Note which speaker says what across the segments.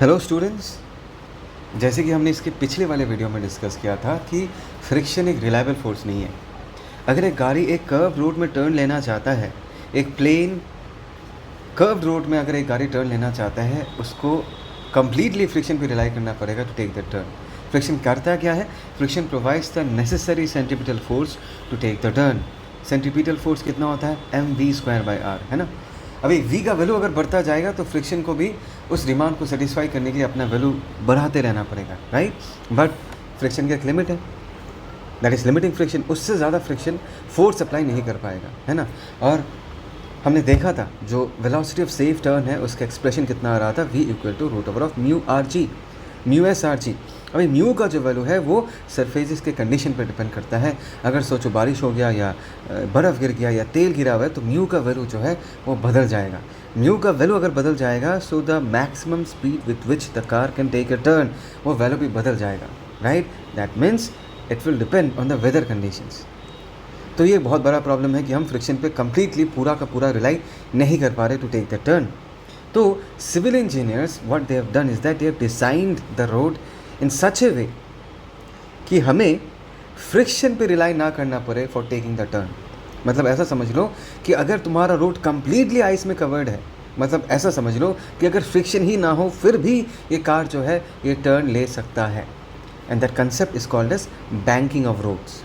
Speaker 1: Hello students, जैसे कि हमने इसके पिछले वाले वीडियो में डिस्कस किया था कि फ्रिक्शन एक रिलायबल फोर्स नहीं है। अगर एक गाड़ी एक कर्व रोड में टर्न लेना चाहता है, एक प्लेन कर्व रोड में अगर एक गाड़ी टर्न लेना चाहता है, उसको कम्प्लीटली फ्रिक्शन पे रिलाई करना पड़ेगा to take the turn. Friction करता क्या है? Friction provides the necessary centripetal force to take the turn. Centripetal force कितना होता है? mv²/r, है ना। अभी v का वैल्यू अगर बढ़ता जाएगा तो फ्रिक्शन को भी उस डिमांड को सेटिस्फाई करने के लिए अपना वैल्यू बढ़ाते रहना पड़ेगा, राइट। बट फ्रिक्शन की एक लिमिट है, दैट इज़ लिमिटिंग फ्रिक्शन। उससे ज़्यादा फ्रिक्शन फोर्स अप्लाई नहीं कर पाएगा, है ना। और हमने देखा था जो वेलोसिटी ऑफ सेफ टर्न है उसका एक्सप्रेशन कितना आ रहा था, v √μ rg, μs/g। अभी म्यू का जो वैल्यू है वो सरफेसिस के कंडीशन पर डिपेंड करता है। अगर सोचो बारिश हो गया या बर्फ़ गिर गया या तेल गिरा हुआ है तो म्यू का वैल्यू जो है वो बदल जाएगा। म्यू का वैल्यू अगर बदल जाएगा so the maximum speed with which the car can take a turn, वो वैल्यू भी बदल जाएगा, right. That means it will depend on the weather conditions. तो ये बहुत बड़ा प्रॉब्लम है कि हम फ्रिक्शन पे कम्प्लीटली पूरा का पूरा रिलाई नहीं कर पा रहे टू टेक द टर्न। तो civil engineers what they have done is that they have designed the road in such a way कि हमें फ्रिक्शन पे रिलाई ना करना पड़े फॉर टेकिंग द टर्न। मतलब ऐसा समझ लो कि अगर तुम्हारा रोड कम्प्लीटली आइस में कवर्ड है, मतलब ऐसा समझ लो कि अगर फ्रिक्शन ही ना हो फिर भी ये कार जो है ये टर्न ले सकता है। And that concept is called as banking of roads.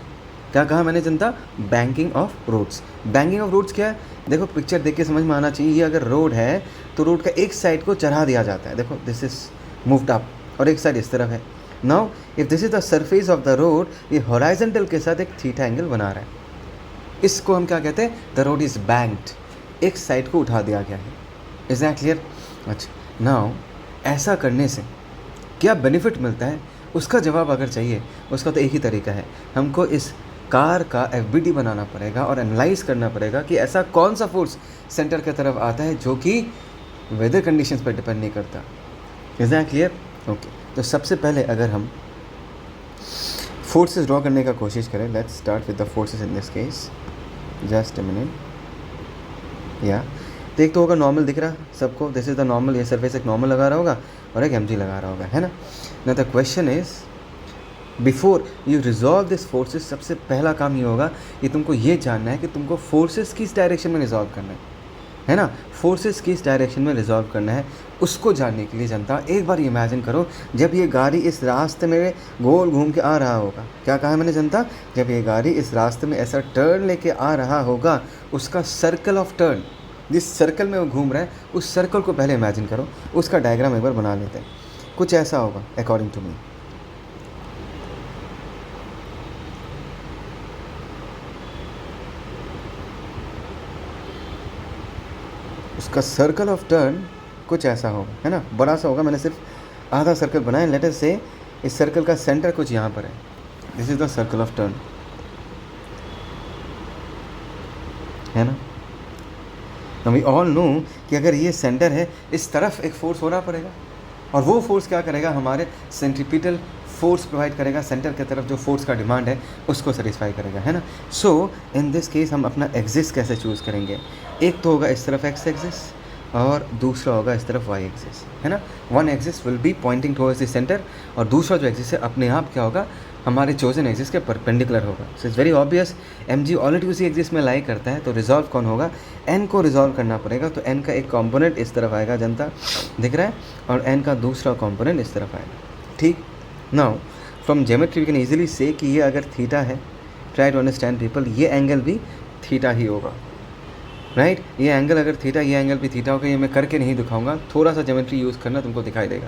Speaker 1: क्या कहा मैंने जनता? Banking of roads. Banking of roads क्या है? देखो पिक्चर देख के समझ में आना चाहिए। ये अगर रोड है तो रोड का एक साइड को चढ़ा दिया जाता है, देखो दिस इज मूव्ड अप, और एक साइड इस तरफ है। Now if this is the surface of the road, ये हॉराइजेंटल के साथ एक थीटा एंगल बना रहा है। इसको हम क्या कहते हैं? द रोड इज बैंक्ड, एक साइड को उठा दिया गया है। Is that clear? अच्छा, नाउ ऐसा करने से क्या बेनिफिट मिलता है उसका जवाब अगर चाहिए, उसका तो एक ही तरीका है, हमको इस कार का एफबीडी बनाना पड़ेगा और एनालाइज करना पड़ेगा कि ऐसा कौन सा फोर्स सेंटर की तरफ आता है जो कि वेदर कंडीशंस पर डिपेंड नहीं करता। Is that clear? ओके, तो सबसे पहले अगर हम फोर्सेस ड्रॉ करने का कोशिश करें, let's start with the forces in this case. Just a minute. या तो एक तो होगा नॉर्मल, दिख रहा सबको, दिस इज द नॉर्मल। ये सरफेस एक नॉर्मल लगा रहा होगा और एक mg लगा रहा होगा, है ना। ना the question is before you resolve this forces, सबसे पहला काम ये होगा कि तुमको ये जानना है कि तुमको फोर्सेस किस डायरेक्शन में रिजॉल्व करना है ना। फोर्सेस किस डायरेक्शन में रिजॉल्व करना है उसको जानने के लिए जनता एक बार इमेजिन करो जब ये गाड़ी इस रास्ते में गोल घूम के आ रहा होगा। क्या कहा मैंने जनता? जब ये गाड़ी इस रास्ते में ऐसा टर्न लेके आ रहा होगा, उसका सर्कल ऑफ टर्न, जिस सर्कल में वो घूम रहा है उस सर्कल को पहले इमेजिन करो। उसका डायग्राम एक बार बना लेते हैं। कुछ ऐसा होगा अकॉर्डिंग टू मी। उसका सर्कल ऑफ टर्न कुछ ऐसा होगा, है ना, बड़ा सा होगा। मैंने सिर्फ आधा सर्कल बनाया। लेट अस से इस सर्कल का सेंटर कुछ यहाँ पर है। This is the circle of turn, है ना। वी ऑल नो कि अगर ये सेंटर है, इस तरफ एक फोर्स होना पड़ेगा, और वो फोर्स क्या करेगा? हमारे सेंट्रीपिटल फोर्स प्रोवाइड करेगा। सेंटर की तरफ जो फोर्स का डिमांड है उसको सेटिस्फाई करेगा, है ना। सो इन दिस केस हम अपना एक्सिस कैसे चूज़ करेंगे? एक तो होगा इस तरफ एक्स एक्सिस और दूसरा होगा इस तरफ वाई एक्सिस, है ना। One axis will be pointing towards the centre और दूसरा जो एक्सिस है अपने आप क्या होगा? हमारे चोजन एक्सिस के परपेंडिकुलर होगा। So it's very obvious, mg already उसी एक्सिस में लाई करता है, तो रिजॉल्व कौन होगा? n को रिजॉल्व करना पड़ेगा। तो n का एक कंपोनेंट इस तरफ आएगा, जनता दिख रहा है, और n का दूसरा कंपोनेंट इस तरफ आएगा, ठीक। Now from geometry we can easily say कि ये अगर थीटा है, ट्राई टू अंडरस्टैंड पीपल, ये एंगल भी थीटा ही होगा, राइट। ये एंगल अगर थीटा, ये एंगल भी थीटा होगा। ये मैं करके नहीं दिखाऊंगा, थोड़ा सा ज्योमेट्री यूज़ करना, तुमको दिखाई देगा।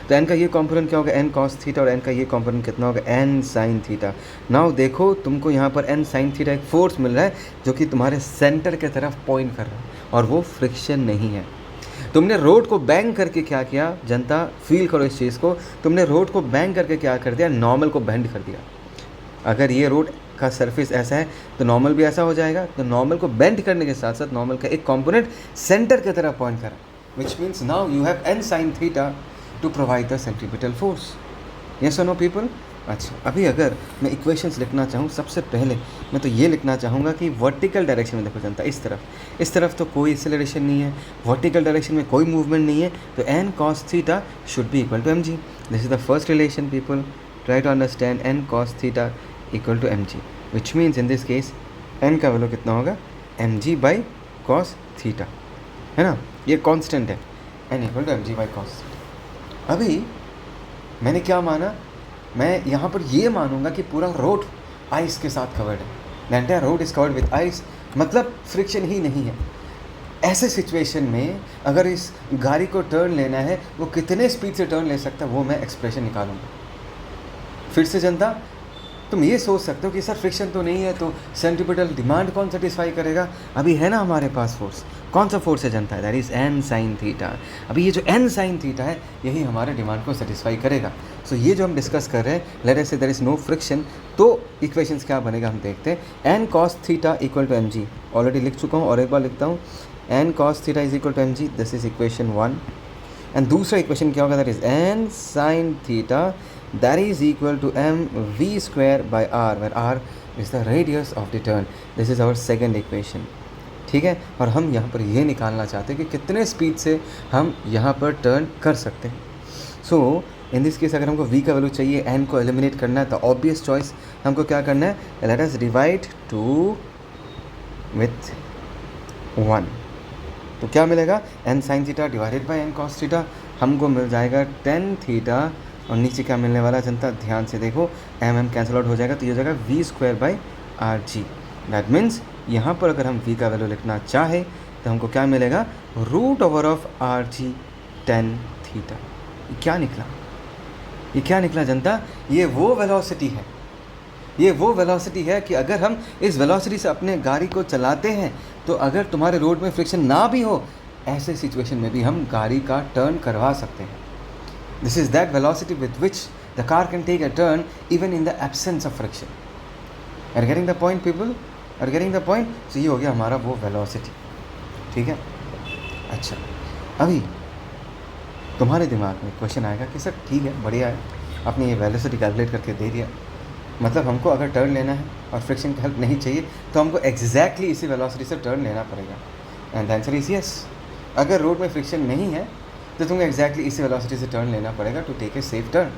Speaker 1: तो n का ये कंपोनेंट क्या होगा? n cos थीटा, और n का ये कंपोनेंट कितना होगा? n sin theta. नाउ देखो तुमको यहाँ पर n sin थीटा एक फोर्स मिल रहा है जो कि तुम्हारे सेंटर के तरफ पॉइंट कर रहा है, और वो फ्रिक्शन नहीं है। तुमने रोड को बैंग करके क्या किया जनता? फील करो इस चीज़ को। तुमने रोड को बैंग करके क्या कर दिया? नॉर्मल को बेंड कर दिया। अगर ये रोड का सरफेस ऐसा है तो नॉर्मल भी ऐसा हो जाएगा। तो नॉर्मल को बेंड करने के साथ साथ नॉर्मल का एक कंपोनेंट सेंटर की तरफ पॉइंट करा, which means now you have n sin theta two provide the centripetal force. Yes और नो पीपल? अच्छा, अभी अगर मैं इक्वेशंस लिखना चाहूँ, सबसे पहले मैं तो ये लिखना चाहूँगा कि वर्टिकल डायरेक्शन में देखो जनता, इस तरफ तो कोई एक्सेलरेशन नहीं है, वर्टिकल डायरेक्शन में कोई मूवमेंट नहीं है, तो N cos theta should be equal to M G. This is the first relation people, try to understand N cos theta equal to M G, which means in this case N का value कितना होगा, M G by cos theta, है ना, ये constant है, N equal to M G by cos theta. अभी मैंने क्या माना, मैं यहाँ पर ये मानूंगा कि पूरा रोड आइस के साथ कवर्ड है, the entire road is covered with ice, मतलब फ्रिक्शन ही नहीं है। ऐसे सिचुएशन में अगर इस गाड़ी को टर्न लेना है, वो कितने स्पीड से टर्न ले सकता है, वो मैं एक्सप्रेशन निकालूंगा। फिर से जनता, तुम ये सोच सकते हो कि सर फ्रिक्शन तो नहीं है, तो सेंट्रीपिटल डिमांड कौन सेटिस्फाई करेगा। अभी है ना हमारे पास फोर्स, कौन सा फोर्स है जनता, that is an sine theta. अभी ये जो एन साइन थीटा है, यही हमारे डिमांड को सेटिस्फाई करेगा। सो ये जो हम डिस्कस कर रहे हैं, let us say there is no friction, तो इक्वेशंस क्या बनेगा हम देखते हैं। N cos theta equal to M G, already लिख चुका हूँ और एक बार लिखता हूँ, N cos theta is equal to M G, this is equation 1। And दूसरा इक्वेशन क्या होगा, that is N sine theta that is equal to mv square by r, where r is the radius of the turn. This is our second equation, ठीक है। और हम यहाँ पर ये निकालना चाहते हैं कि कितने स्पीड से हम यहाँ पर टर्न कर सकते हैं। सो इन दिस केस अगर हमको v का वैल्यू चाहिए, n को एलिमिनेट करना है, तो ऑब्वियस चॉइस हमको क्या करना है, लेट अस डिवाइड 2 विथ 1, तो क्या मिलेगा, n sin theta divided by n cos theta, हमको मिल जाएगा tan थीटा, और नीचे क्या मिलने वाला जनता, ध्यान से देखो, एम एम कैंसिल आउट हो जाएगा, तो ये हो जाएगा V square by R G. That means यहाँ पर अगर हम v का वैल्यू लिखना चाहे तो हमको क्या मिलेगा, root over of R G tan theta. ये क्या निकला, ये क्या निकला जनता, ये वो वेलोसिटी है, ये वो वेलोसिटी है कि अगर हम इस वेलोसिटी से अपने गाड़ी को चलाते हैं, तो अगर तुम्हारे रोड में फ्रिक्शन ना भी हो, ऐसे सिचुएशन में भी हम गाड़ी का टर्न करवा सकते हैं। This is that velocity with which the car can take a turn even in the absence of friction. Are you getting the point people? Are you getting the point? So ये हो गया हमारा वो velocity, ठीक है। अच्छा, अभी तुम्हारे दिमाग में क्वेश्चन आएगा कि सर ठीक है, बढ़िया है, आपने ये वेलोसिटी कैलकुलेट करके दे दिया, मतलब हमको अगर टर्न लेना है और फ्रिक्शन की हेल्प नहीं चाहिए, तो हमको एग्जैक्टली इसी वेलोसिटी से टर्न लेना पड़ेगा। And answer is yes. अगर रोड में फ्रिक्शन नहीं है, तो तुमको एग्जैक्टली इसी वेलोसिटी से टर्न लेना पड़ेगा to take a safe turn.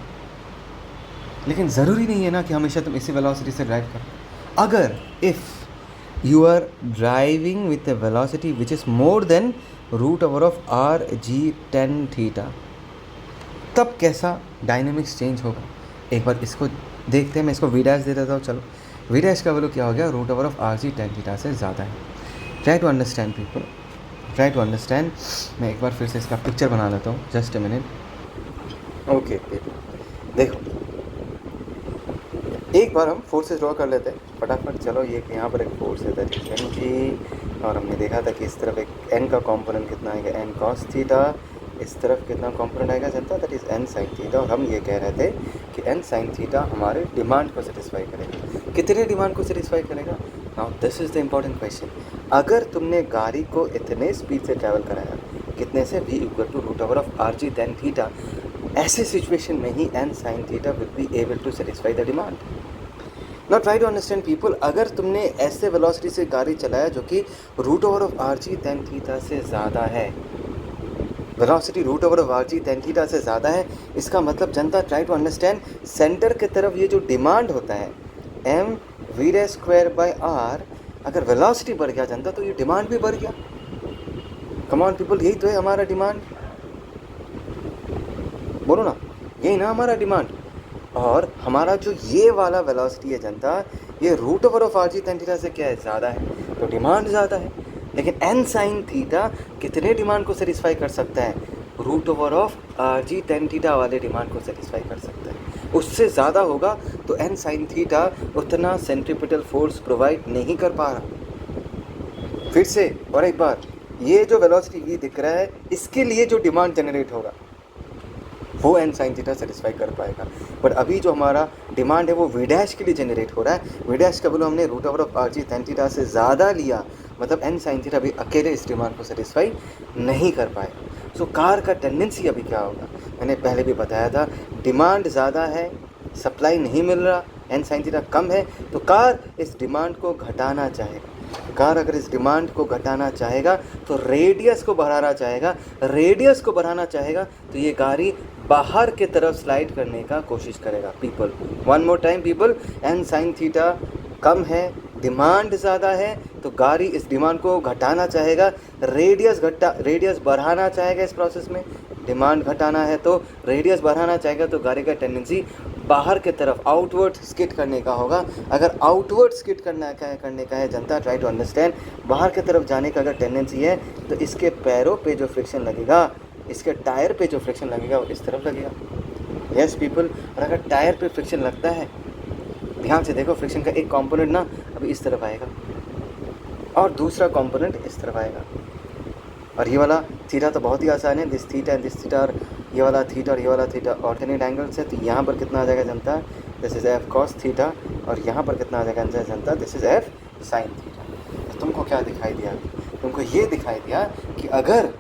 Speaker 1: लेकिन ज़रूरी नहीं है ना कि हमेशा तुम इसी वेलोसिटी से ड्राइव करो। अगर if you are driving with a velocity which is more than root over of R G tan theta, तब कैसा डायनेमिक्स चेंज होगा, एक बार इसको देखते हैं। मैं इसको वी डैश दे देता हूँ, चलो। वी डैश का वैल्यू क्या हो गया, root over of R G tan theta से ज़्यादा है। Try to understand people, try to understand. मैं एक बार फिर से इसका पिक्चर बना लेता हूँ, जस्ट ए मिनट। ओके देखो, एक बार हम फोर्सेस ड्रॉ कर लेते हैं फटाफट। चलो, ये यहाँ पर एक फोर्स है दैट इज एन जी, और हमने देखा था कि इस तरफ एक एन का कंपोनेंट कितना आएगा, एन कॉस थीटा, इस तरफ कितना कंपोनेंट आएगा जनता, that is an sine theta. और हम ये कह रहे थे कि एन साइन थीटा हमारे डिमांड को सेटिस्फाई करेगा। कितने डिमांड को सेटिस्फाई करेगा, now this is the important question. अगर तुमने गाड़ी को इतने स्पीड से ट्रैवल कराया, कितने से, v equal to root over of R G tan theta, ऐसे सिचुएशन में ही N sine theta will be able to satisfy the demand. Now try to understand people, अगर तुमने ऐसे वेलोसिटी से गाड़ी चलाया जो कि root over of R G tan theta से ज़्यादा है, velocity root over of R G tan theta से ज़्यादा है, इसका मतलब जनता ट्राई टू अंडरस्टैंड, सेंटर की तरफ ये जो डिमांड होता है M V dash square by R, अगर वेलोसिटी बढ़ गया जनता, तो ये डिमांड भी बढ़ गया। कम ऑन पीपल, यही तो है हमारा डिमांड, बोलो ना, यही ना हमारा डिमांड। और हमारा जो ये वाला वेलोसिटी है जनता, ये root over of R G tan theta से क्या है, ज़्यादा है, तो डिमांड ज़्यादा है। लेकिन एन साइन थीटा कितने डिमांड को सेटिस्फाई कर सकता है, root over of R G tan theta वाले डिमांड को सेटिस्फाई कर सकता है। उससे ज़्यादा होगा तो एन साइन थीटा उतना सेंट्रीपिटल फोर्स प्रोवाइड नहीं कर पा रहा। फिर से और एक बार, ये जो वेलोसिटी v दिख रहा है, इसके लिए जो डिमांड जनरेट होगा वो एन साइन थीटा सेटिस्फाई कर पाएगा। बट अभी जो हमारा डिमांड है वो वी डैश के लिए जनरेट हो रहा है। वी डैश का वैल्यू हमने root over of R G tan theta से ज़्यादा लिया, मतलब एन साइन थीटा भी अकेले इस डिमांड को सेटिस्फाई नहीं कर पाएगा। सो कार का टेंडेंसी अभी क्या होगा, मैंने पहले भी बताया था, डिमांड ज़्यादा है, सप्लाई नहीं मिल रहा, एन साइन थीटा कम है, तो कार इस डिमांड को घटाना चाहेगा। कार अगर इस डिमांड को घटाना चाहेगा तो रेडियस को बढ़ाना चाहेगा, रेडियस को बढ़ाना चाहेगा तो ये गाड़ी बाहर के तरफ स्लाइड करने का कोशिश करेगा। People, one more time people, N sine theta कम है, डिमांड ज़्यादा है, तो गाड़ी इस डिमांड को घटाना चाहेगा, रेडियस बढ़ाना चाहेगा। इस प्रोसेस में डिमांड घटाना है तो रेडियस बढ़ाना चाहेगा, तो गाड़ी का टेंडेंसी बाहर के तरफ आउटवर्ड स्किड करने का होगा। अगर आउटवर्ड स्किड करने का है जनता, ट्राई टू अंडरस्टैंड, बाहर की तरफ जाने का अगर टेंडेंसी है तो इसके पैरों पे जो फ्रिक्शन लगेगा, इसके टायर पे जो फ्रिक्शन लगेगा वो इस तरफ लगेगा। यस पीपल, और अगर टायर पे फ्रिक्शन लगता है, ध्यान से देखो, फ्रिक्शन का एक कंपोनेंट ना अभी इस तरफ आएगा और दूसरा कंपोनेंट इस तरफ आएगा। और ये वाला थीटा तो बहुत ही आसान है, this theta and this theta, और ये वाला थीटा और ये वाला थीटा ऑल्टरनेट एंगल्स है, तो यहाँ पर कितना आ जाएगा जनता, this is F cos theta, और यहाँ पर कितना आ जाएगा जनता, this is F sine theta. तो तुमको क्या दिखाई दिया? तुमको ये दिखाई दिया कि अगर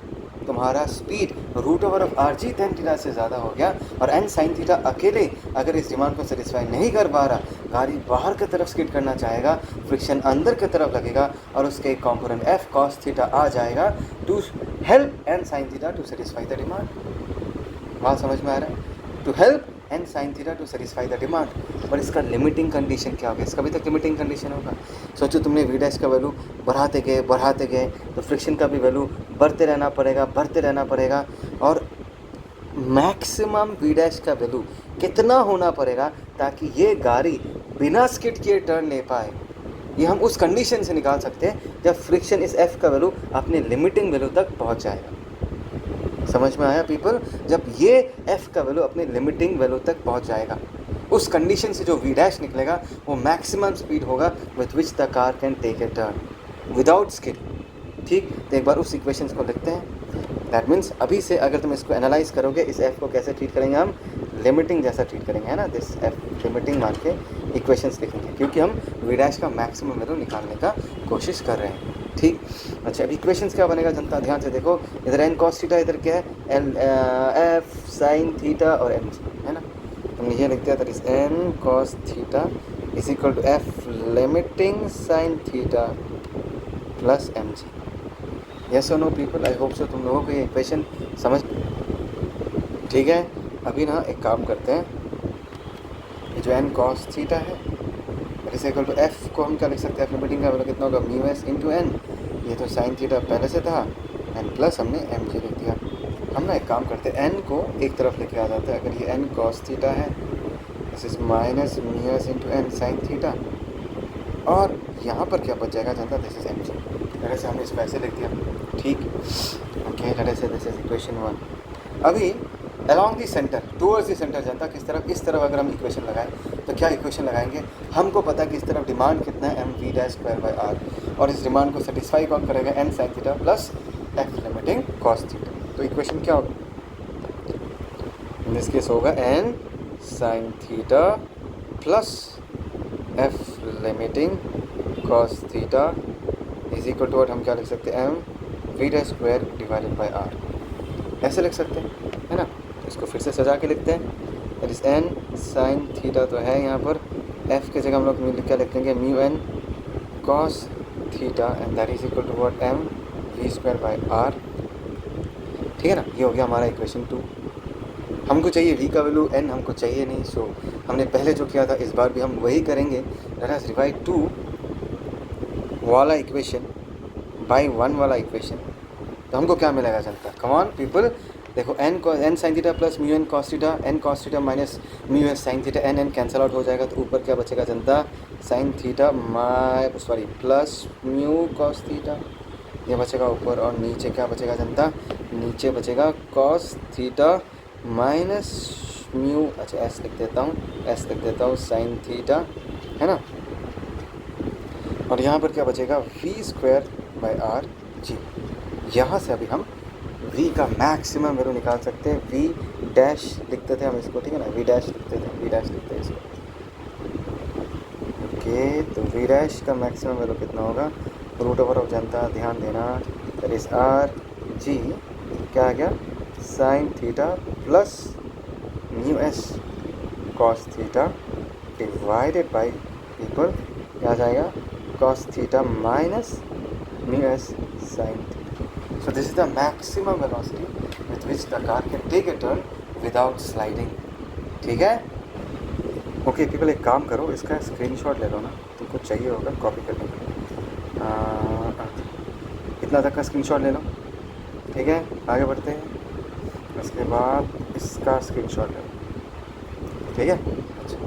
Speaker 1: तुम्हारा speed root over of R G tan theta से ज़्यादा हो गया और एन साइन थीटा अकेले अगर इस डिमांड को सेटिस्फाई नहीं कर पा रहा, गाड़ी बाहर की तरफ स्किड करना चाहेगा, फ्रिक्शन अंदर की तरफ लगेगा और उसके एक कॉम्पोनेंट एफ कॉस थीटा आ जाएगा to help N sine theta to satisfy the demand. बात समझ में आ रहा है? To help N sine theta to satisfy the demand. पर इसका लिमिटिंग कंडीशन क्या होगा? इसका भी तक लिमिटिंग कंडीशन होगा। सोचो तुमने वी डैश का वैल्यू बढ़ाते गए तो फ्रिक्शन का भी वैल्यू बढ़ते रहना पड़ेगा, और मैक्सिमम वी डैश का वैल्यू कितना होना पड़ेगा ताकि ये गाड़ी बिना स्किड किए टर्न ले पाए। ये हम उस कंडीशन से निकाल सकते हैं जब फ्रिक्शन इस एफ का वैल्यू अपने लिमिटिंग वैल्यू तक पहुंच जाएगा। समझ में आया पीपल? जब ये एफ का वैल्यू अपने लिमिटिंग वैल्यू तक पहुंच जाएगा, उस कंडीशन से जो वी डैश निकलेगा वो मैक्सिमम स्पीड होगा with which the car can take a turn without skid. ठीक, तो एक बार उस इक्वेशंस को लिखते हैं। दैट मीन्स अभी से अगर तुम इसको एनालाइज करोगे, इस एफ को कैसे ट्रीट करेंगे? हम लिमिटिंग जैसा ट्रीट करेंगे, है ना, दिस एफ लिमिटिंग मान के इक्वेशंस लिखेंगे, क्योंकि हम वी डैश का मैक्सिमम वैल्यू निकालने का कोशिश कर रहे हैं। ठीक, अच्छा, अब इक्वेशंस क्या बनेगा जनता? ध्यान से देखो, इधर एन कॉस थीटा, इधर क्या है एल एफ साइन थीटा और एम जी, है ना। हम ये लिखते हैं that is N cos theta is equal to F limiting sine theta plus m g. Yes और no people? I hope so तुम लोगों को ये इक्वेशन समझ। ठीक है, अभी ना एक काम करते हैं, ये जो एन कॉस थीटा है इज इक्वल टू एफ को हम क्या लिख सकते हैं? एफ लिमिटिंग का वैल्यू कितना होगा? Mu S into N. ये तो साइन थीटा पहले से था, एन प्लस हमने एम जी लिख दिया। हम ना एक काम करते हैं, एन को एक तरफ लेके आ जाते हैं। अगर ये एन कॉस थीटा है, this is minus mu S into N sine theta, और यहाँ पर क्या बच जाएगा जनता? This is M G. तरह से हमने इसको ऐसे लिख दिया। ठीक, ओके, तरह से दिस इज इक्वेशन 1। अभी along the centre, towards the centre जनता, किस तरफ? इस तरफ अगर हम इक्वेशन लगाएं तो क्या इक्वेशन लगाएंगे? हमको पता है कि इस तरफ डिमांड कितना है, M V dash square by R, और इस डिमांड को सेटिस्फाई कौन करेगा? N sine theta plus F limiting cos theta. तो इक्वेशन क्या होगा? इन दिस केस होगा N sine theta plus F limiting cos theta is equal to, हम क्या लिख सकते हैं? M V dash square divided by R, ऐसे लिख सकते हैं, है ना। इसको फिर से सजा के लिखते हैं, that is N sine theta तो है यहाँ पर, एफ के जगह हम लोग क्या लिखेंगे? Mu N cos theta, and that is equal to what? M V square by R. ठीक है ना, ये हो गया हमारा इक्वेशन 2। हमको चाहिए वी का वैल्यू, एन हमको चाहिए नहीं, सो हमने पहले जो किया था इस बार भी हम वही करेंगे। दैट इज डिवाइड 2 वाला इक्वेशन बाई 1 वाला इक्वेशन, तो हमको क्या मिलेगा जनता? कम ऑन पीपल, देखो N sine theta plus mu N cos theta minus mu S sine theta, N cancel out हो जाएगा, तो ऊपर क्या बचेगा जनता? Sine theta plus mu cos theta, ये बचेगा ऊपर, और नीचे क्या बचेगा जनता? नीचे बचेगा कॉस थीटा माइनस म्यू, अच्छा एस लिख देता हूँ, साइन थीटा, है ना। और यहाँ पर क्या बचेगा? V square by R G. यहाँ से अभी हम v का मैक्सिमम वैल्यू निकाल सकते हैं। v डैश लिखते थे हम इसको, ठीक है ना, v डैश लिखते हैं इसको। ओके, तो v डैश का मैक्सिमम वैल्यू कितना होगा? रूट ओवर ऑफ जनता, ध्यान देना, दैट इज आर जी, क्या आ गया? Sine theta plus mu S cos theta divided by people क्या आ जाएगा cos theta minus mu S sine theta. So this is the maximum velocity with which the car can take a turn without sliding. ठीक है, okay people, एक काम करो, इसका screenshot ले लो ना, तुमको चाहिए होगा कॉपी करने के लिए। इतना तक का स्क्रीनशॉट ले लो। ठीक है, आगे बढ़ते हैं। उसके बाद इसका स्क्रीनशॉट ले लो। ठीक है, अच्छा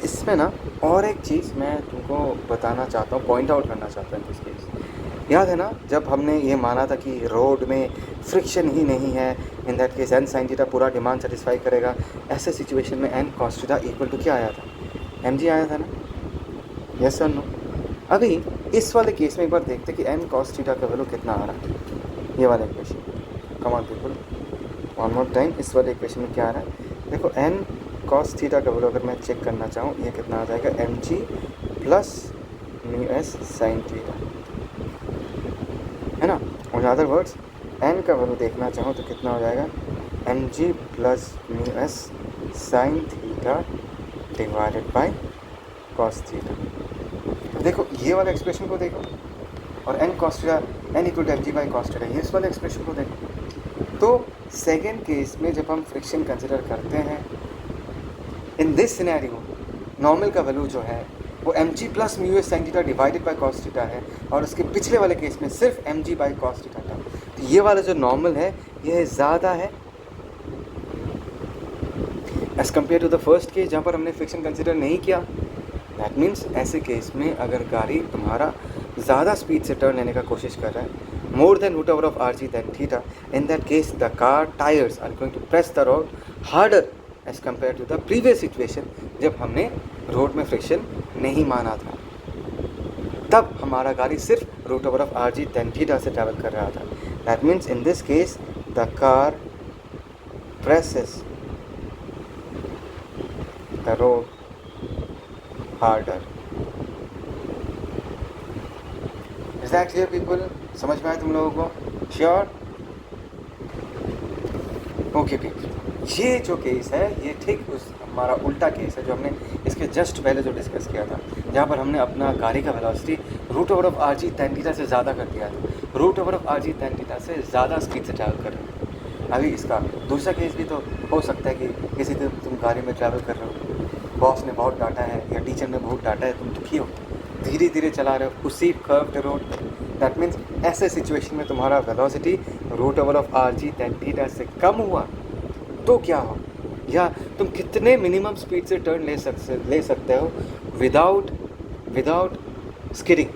Speaker 1: इसमें ना और एक चीज़ मैं तुमको बताना चाहता हूँ, पॉइंट आउट करना चाहता हूँ। इस केस याद है ना, जब हमने ये माना था कि रोड में फ्रिक्शन ही नहीं है, in that case N sine theta पूरा डिमांड सेटिस्फाई करेगा। ऐसे सिचुएशन में N cos theta equal to क्या आया था, एम जी आया था ना, यस और नो। अभी इस वाले केस में एक बार देखते कि एन कॉस थीटा का वैल्यू कितना आ रहा है। ये वाला equation come on people, one more time, इस वाले इक्वेशन में क्या आ रहा है देखो, एन कॉस थीटा का वैल्यू अगर मैं चेक करना चाहूँ ये कितना आ जाएगा, M G plus mu S sine theta, है ना। और अदर वर्ड्स एन का वैल्यू देखना चाहूँ तो कितना हो जाएगा, M G plus mu S sine theta divided by cos theta. देखो ये वाला एक्सप्रेशन को देखो, और N cos theta N equal to M G by cos theta, ये इस वाले एक्सप्रेशन को देखो। तो सेकेंड केस में जब हम फ्रिक्शन कंसिडर करते हैं, इन दिस सिनेरियो नॉर्मल का वैल्यू जो है वो M G plus mu S sine theta divided by cos theta है, और उसके पिछले वाले केस में सिर्फ M G by cos theta था। तो ये वाला जो नॉर्मल है ये ज़्यादा है as compare to the first case जहाँ पर हमने फ्रिक्शन कंसिडर नहीं किया। दैट मीन्स ऐसे केस में अगर गाड़ी तुम्हारा ज़्यादा स्पीड से टर्न लेने का कोशिश कर रहा है, more than root over of are G tan theta, in that case the car tyres are going to press the road harder as compare to the previous situation जब हमने रोड में फ्रिक्शन नहीं माना था। तब हमारा गाड़ी सिर्फ root over of are G tan theta से ट्रैवल कर रहा था। That means in this case the car presses the road harder. Is that clear people? समझ में आया तुम लोगों को? श्योर? ओके पीपल, ये जो केस है ये ठीक उस हमारा उल्टा केस है जो हमने इसके जस्ट पहले जो डिस्कस किया था, जहाँ पर हमने अपना गाड़ी का velocity root over of are G tan theta से ज़्यादा कर दिया था। Root over of are G tan theta से ज़्यादा स्पीड से ट्रैवल कर रहे हैं। अभी इसका दूसरा केस भी तो हो सकता है कि किसी दिन तुम गाड़ी में ट्रैवल कर रहे हो, बॉस ने बहुत डांटा है या टीचर ने बहुत डांटा है, तुम दुखी हो, धीरे धीरे चला रहे हो उसी कर्व्ड रोड। दैट मीन्स ऐसे सिचुएशन में तुम्हारा velocity root over of are G tan theta से कम हुआ तो क्या हो, या तुम कितने मिनिमम स्पीड से टर्न ले सकते हो विदाउट स्किडिंग,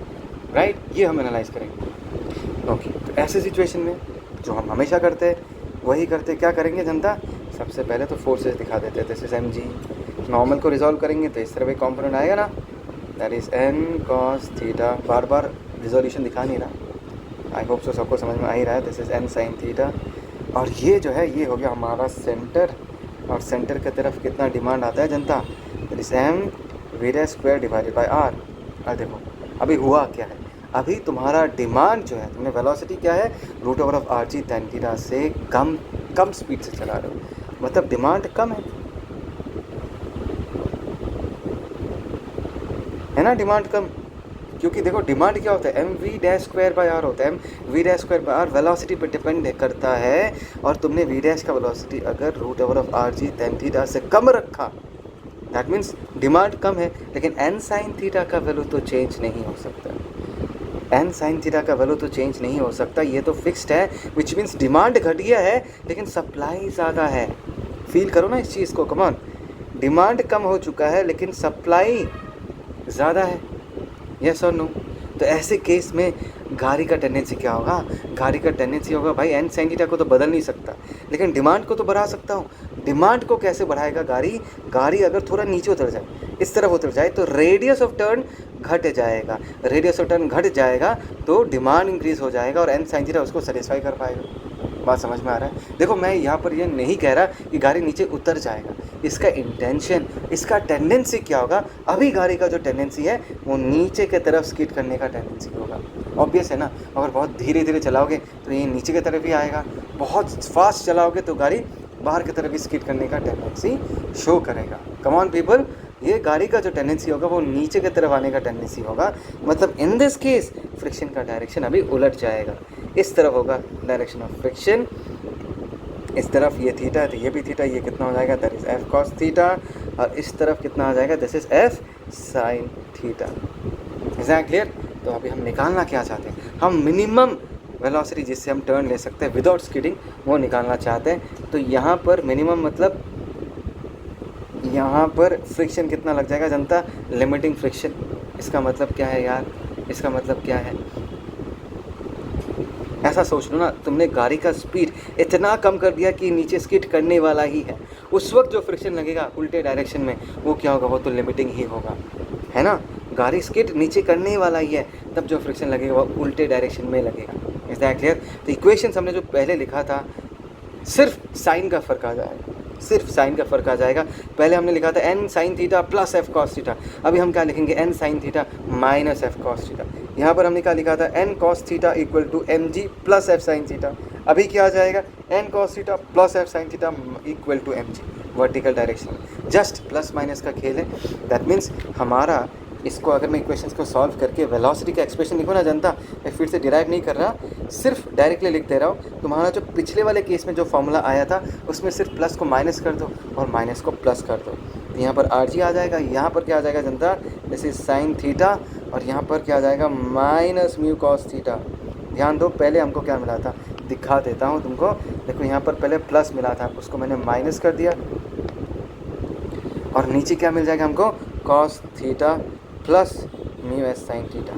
Speaker 1: राइट? ये हम एनालाइज करेंगे। ओके, तो ऐसे सिचुएशन में जो हम हमेशा करते हैं वही करते, क्या करेंगे जनता, सबसे पहले तो फोर्सेस दिखा देते हैं। This is M G, normal को रिजॉल्व करेंगे तो इस तरह एक कॉम्पोनेंट आएगा ना, that is N cos theta. बार बार रिजोल्यूशन दिखा नहीं रहा, आई होप सो सबको समझ में आ ही रहा है। This is N sine theta, और ये जो है ये हो गया हमारा सेंटर, और सेंटर की तरफ कितना डिमांड आता है जनता, that is M V dash square divided by R. और देखो अभी हुआ क्या है, अभी तुम्हारा डिमांड जो है, तुमने वेलोसिटी क्या है root over of are G tan theta से कम स्पीड से चला रहे हो, मतलब डिमांड कम है ना, डिमांड कम। क्योंकि देखो डिमांड क्या होता है, M V dash square by R होता है। M V dash square by R velocity पर डिपेंड करता है, और तुमने वी डैश का वेलोसिटी अगर root over of are G tan theta से कम रखा, दैट मीन्स डिमांड कम है। लेकिन एन साइन थीटा का वैल्यू तो चेंज नहीं हो सकता, एन साइन थीटा का वैल्यू तो चेंज नहीं हो सकता, ये तो फिक्स्ड है, विच मीन्स डिमांड घट गया है लेकिन सप्लाई ज़्यादा है। फील करो ना इस चीज़ को, कम ऑन, डिमांड कम हो चुका है लेकिन सप्लाई ज़्यादा है, यस और नो। तो ऐसे केस में गाड़ी का टेंडेंसी क्या होगा, गाड़ी का टेंडेंसी होगा भाई एन साइन थीटा को तो बदल नहीं सकता लेकिन डिमांड को तो बढ़ा सकता हूँ। डिमांड को कैसे बढ़ाएगा गाड़ी अगर थोड़ा नीचे उतर जाए, इस तरफ उतर जाए तो रेडियस ऑफ टर्न घट जाएगा, रेडियस ऑफ टर्न घट जाएगा तो डिमांड इंक्रीज़ हो जाएगा और एन साइन थीटा उसको सेटिस्फाई कर पाएगा। बात समझ में आ रहा है? देखो मैं यहाँ पर ये नहीं कह रहा कि गाड़ी नीचे उतर जाएगा, इसका इंटेंशन, इसका टेंडेंसी क्या होगा, अभी गाड़ी का जो टेंडेंसी है वो नीचे की तरफ स्किड करने का टेंडेंसी होगा। ऑब्वियस है ना, अगर बहुत धीरे धीरे चलाओगे तो ये नीचे की तरफ ही आएगा, बहुत फास्ट चलाओगे तो गाड़ी बाहर की तरफ स्किड करने का टेंडेंसी शो करेगा। कम ऑन पीपल, ये गाड़ी का जो टेंडेंसी होगा वो नीचे की तरफ आने का टेंडेंसी होगा। मतलब इन दिस केस फ्रिक्शन का डायरेक्शन अभी उलट जाएगा, इस तरफ होगा डायरेक्शन ऑफ फ्रिक्शन, इस तरफ ये थीटा है तो ये भी थीटा, ये कितना हो जाएगा, that is F cos theta, और इस तरफ कितना आ जाएगा, this is F sine theta. Is that clear? तो अभी हम निकालना क्या चाहते हैं, हम मिनिमम वेलोसिटी जिससे हम टर्न ले सकते हैं विदाउट स्किडिंग वो निकालना चाहते हैं। तो यहाँ पर मिनिमम मतलब यहाँ पर फ्रिक्शन कितना लग जाएगा जनता, लिमिटिंग फ्रिक्शन। इसका मतलब क्या है यार, इसका मतलब क्या है, ऐसा सोच लो ना, तुमने गाड़ी का स्पीड इतना कम कर दिया कि नीचे स्किड करने वाला ही है, उस वक्त जो फ्रिक्शन लगेगा उल्टे डायरेक्शन में वो क्या होगा, वो तो लिमिटिंग ही होगा, है ना। गाड़ी स्किड नीचे करने वाला ही है, तब जो फ्रिक्शन लगेगा वो उल्टे डायरेक्शन में लगेगा। Is that clear? तो इक्वेशन हमने जो पहले लिखा था सिर्फ साइन का फ़र्क आ जाएगा, सिर्फ साइन का फ़र्क आ जाएगा। पहले हमने लिखा था N sine theta plus F cos theta, अभी हम क्या लिखेंगे, N sine theta minus F cos theta. यहाँ पर हमने क्या लिखा था, N cos theta equal to M G plus F sine theta, अभी क्या आ जाएगा, N cos theta plus F sine theta equal to M G, vertical direction में जस्ट प्लस माइनस का खेल है। दैट मीन्स हमारा इसको अगर मैं इक्वेशंस को सॉल्व करके वेलोसिटी का एक्सप्रेशन लिखूँ ना जनता, मैं फिर से डिराइव नहीं कर रहा, सिर्फ डायरेक्टली लिख दे रहा हूँ। तुम्हारा जो पिछले वाले केस में जो फॉर्मूला आया था उसमें सिर्फ प्लस को माइनस कर दो और माइनस को प्लस कर दो, तो यहाँ पर आर जी आ जाएगा, यहाँ पर क्या आ जाएगा जनता, दिस इज साइन थीटा, और यहाँ पर क्या आ जाएगा, माइनस म्यू कॉस थीटा। ध्यान दो, पहले हमको क्या मिला था, दिखा देता हूँ तुमको, देखो यहाँ पर पहले प्लस मिला था, उसको मैंने माइनस कर दिया, और नीचे क्या मिल जाएगा हमको, cos theta plus mu S sine theta.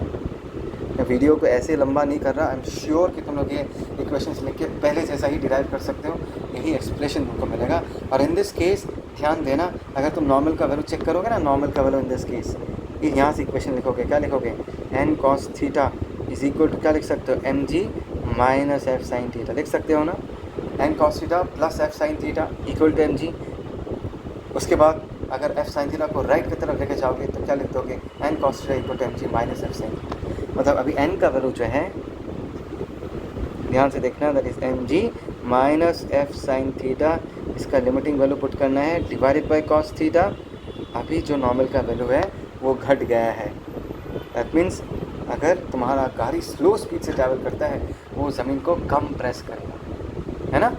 Speaker 1: मैं वीडियो को ऐसे लंबा नहीं कर रहा, आई एम श्योर कि तुम लोग ये इक्वेशंस लिख के पहले जैसा ही डिराइव कर सकते हो, यही एक्सप्रेशन तुमको मिलेगा। और इन दिस केस ध्यान देना, अगर तुम नॉर्मल का वैल्यू चेक करोगे ना, नॉर्मल का वैल्यू इन दिस केस, यहाँ से इक्वेशन लिखोगे, क्या लिखोगे, N cos theta is equal to क्या लिख सकते हो, M G minus F sine theta लिख सकते हो ना, N cos theta plus F sine theta equal to M G. उसके बाद अगर एफ साइन थीटा को राइट की तरफ लेके जाओगे तो क्या लिख दोगे, N cos theta equal to M G minus F sine theta. मतलब अभी एन का वैल्यू जो है, ध्यान से देखना, that is M G minus F sine theta, इसका लिमिटिंग वैल्यू पुट करना है डिवाइडेड बाय कॉस थीटा। अभी जो नॉर्मल का वैल्यू है वो घट गया है, दैट मीन्स अगर तुम्हारा गाड़ी स्लो स्पीड से ट्रैवल करता है वो ज़मीन को कम प्रेस करेगा, है ना।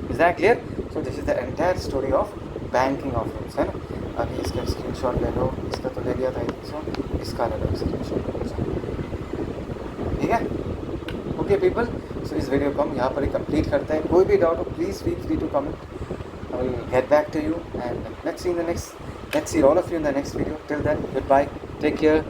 Speaker 1: Is that clear? So this is the entire story of banking of roads, है ना। अभी इसका स्क्रीनशॉट ले लो, इसका तो ले लिया था, इसका ले लो स्क्रीनशॉट, ठीक है। ओके पीपल, सो इस वीडियो को हम यहाँ पर ही कंप्लीट करते हैं। कोई भी डाउट हो please feel free to comment, I will get back to you and let's see all of you in the next video. Till then goodbye, take care.